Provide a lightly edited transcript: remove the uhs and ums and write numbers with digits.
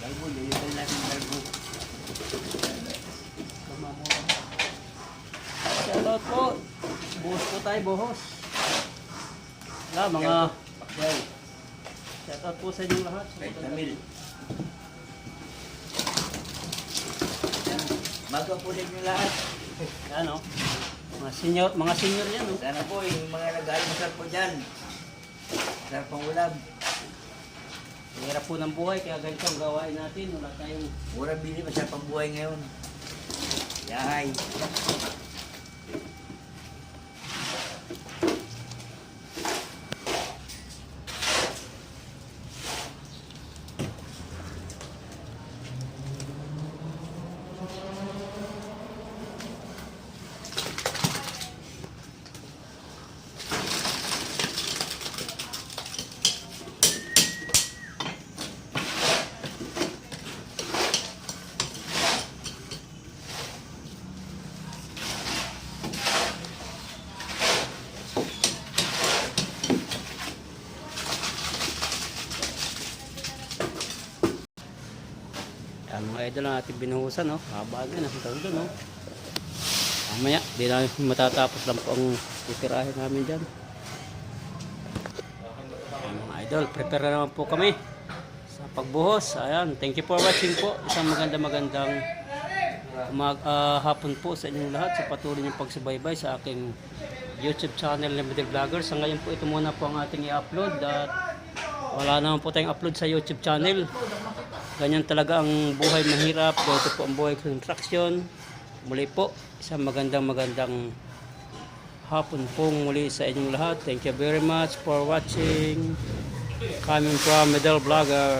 Kalbo, lilitan natin ng kalbo. Shoutout po. Buhos po tayo, buhos. Wala, mga Pakyaw. shoutout po sa inyong lahat. Kahit Tamil. Magkapulit nyo lahat. Yan o. Mga senior yan o. Sana po yung mga nag-almasal po dyan. Sarap ang ulam. Hirap po ng buhay, kaya ganito ang gawain natin. Wala tayong... Mura bili, masarap ang buhay ngayon. Yahay. Yan mga idol na natin binuhusan no. Haba na hanggang doon no. Mamaya, di na matatapos lang po ang titirahin namin dyan. Yan mga idol, prepare na naman po kami sa pagbuhos. Ayan, thank you for watching po. Isang magandang hapon po sa inyong lahat sa patuloy niyong pagsubaybay sa aking YouTube channel na Limited Vlogger. Sa ngayon po ito muna po ang ating i-upload at wala naman po tayong upload sa YouTube channel. Ganyan talaga ang buhay mahirap. Ganito po ang buhay construction. Muli po, isang magandang hapon pong muli sa inyong lahat. Thank you very much for watching. Coming from Middle Vlogger.